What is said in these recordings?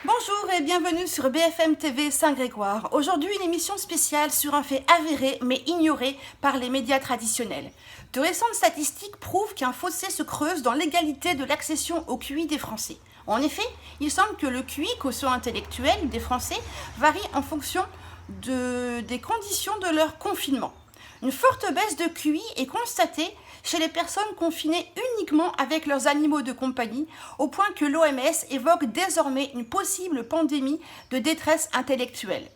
Bonjour et bienvenue sur BFM TV Saint-Grégoire. Aujourd'hui, une émission spéciale sur un fait avéré mais ignoré par les médias traditionnels. De récentes statistiques prouvent qu'un fossé se creuse dans l'égalité de l'accession au QI des Français. En effet, il semble que le QI, quotient intellectuel des Français, varie en fonction des conditions de leur confinement. Une forte baisse de QI est constatée chez les personnes confinées uniquement avec leurs animaux de compagnie, au point que l'OMS évoque désormais une possible pandémie de détresse intellectuelle.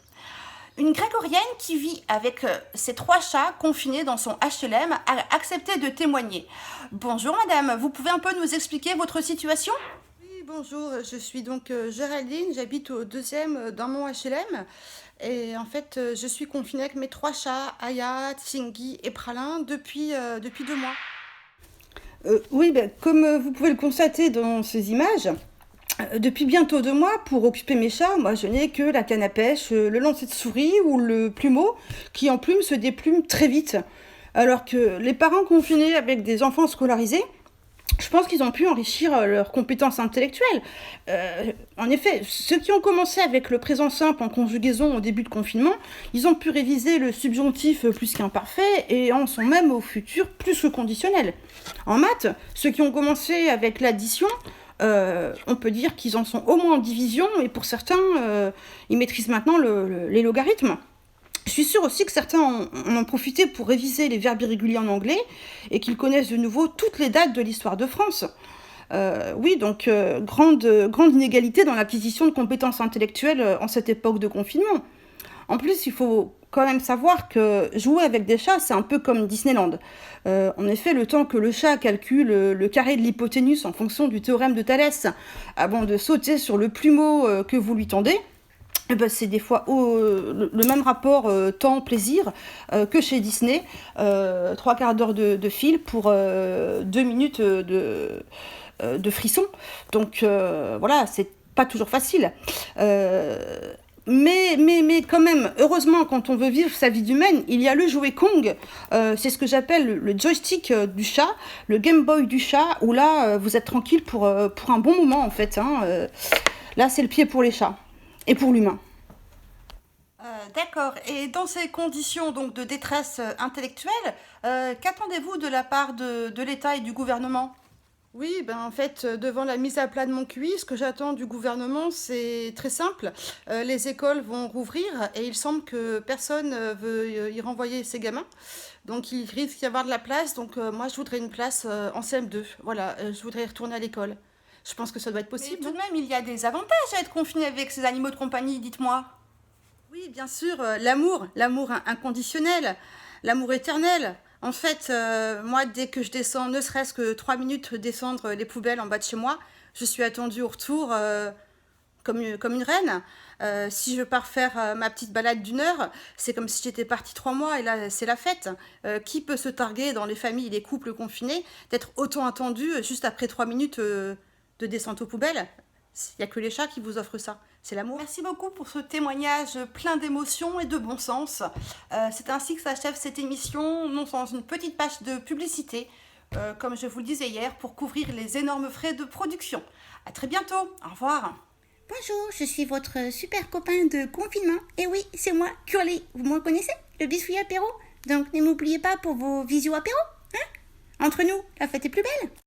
Une Grégorienne qui vit avec ses 3 chats confinés dans son HLM a accepté de témoigner. Bonjour madame, vous pouvez un peu nous expliquer votre situation ? Oui, bonjour, je suis donc Géraldine, j'habite au 2e dans mon HLM. Et en fait, je suis confinée avec mes 3 chats, Aya, Tsingy et Pralin, depuis 2 mois. Oui, comme vous pouvez le constater dans ces images, depuis bientôt 2 mois, pour occuper mes chats, moi je n'ai que la canne à pêche, le lancer de souris ou le plumeau qui en plume se déplume très vite. Alors que les parents confinés avec des enfants scolarisés, je pense qu'ils ont pu enrichir leurs compétences intellectuelles. En effet, ceux qui ont commencé avec le présent simple en conjugaison au début de confinement, ils ont pu réviser le subjonctif plus qu'imparfait et en sont même au futur plus que conditionnel. En maths, ceux qui ont commencé avec l'addition, on peut dire qu'ils en sont au moins en division et pour certains, ils maîtrisent maintenant les logarithmes. Je suis sûre aussi que certains en ont profité pour réviser les verbes irréguliers en anglais et qu'ils connaissent de nouveau toutes les dates de l'histoire de France. Oui, donc grande inégalité dans l'acquisition de compétences intellectuelles en cette époque de confinement. En plus, il faut quand même savoir que jouer avec des chats, c'est un peu comme Disneyland. En effet, le temps que le chat calcule le carré de l'hypoténuse en fonction du théorème de Thalès avant de sauter sur le plumeau que vous lui tendez, c'est des fois le même rapport temps-plaisir que chez Disney. 3/4 d'heure de fil pour 2 minutes de frisson. Donc voilà, c'est pas toujours facile. Mais quand même, heureusement, quand on veut vivre sa vie d'humaine, il y a le jouet Kong. C'est ce que j'appelle le joystick du chat, le Game Boy du chat, où là, vous êtes tranquille pour un bon moment, en fait. Là, c'est le pied pour les chats et pour l'humain. D'accord. Et dans ces conditions donc de détresse intellectuelle, qu'attendez-vous de la part de l'État et du gouvernement? Oui, en fait, devant la mise à plat de mon QI, ce que j'attends du gouvernement, c'est très simple. Les écoles vont rouvrir et il semble que personne veut y renvoyer ses gamins. Donc il risque d'y avoir de la place. Donc moi, je voudrais une place en CM2. Voilà, je voudrais retourner à l'école. Je pense que ça doit être possible. Mais tout de même, il y a des avantages à être confiné avec ces animaux de compagnie, dites-moi. Oui, bien sûr, l'amour inconditionnel, l'amour éternel. En fait, moi, dès que je descends, ne serait-ce que 3 minutes descendre les poubelles en bas de chez moi, je suis attendue au retour comme une reine. Si je pars faire ma petite balade d'1 heure, c'est comme si j'étais partie 3 mois et là, c'est la fête. Qui peut se targuer dans les familles, les couples confinés, d'être autant attendu juste après 3 minutes de descente aux poubelles? Il n'y a que les chats qui vous offrent ça. C'est l'amour. Merci beaucoup pour ce témoignage plein d'émotions et de bon sens. C'est ainsi que s'achève cette émission, non sans une petite page de publicité, comme je vous le disais hier, pour couvrir les énormes frais de production. À très bientôt. Au revoir. Bonjour, je suis votre super copain de confinement. Et oui, c'est moi, Curly. Vous me reconnaissez? Le biscuit apéro. Donc ne m'oubliez pas pour vos visio apéro. Hein? Entre nous, la fête est plus belle.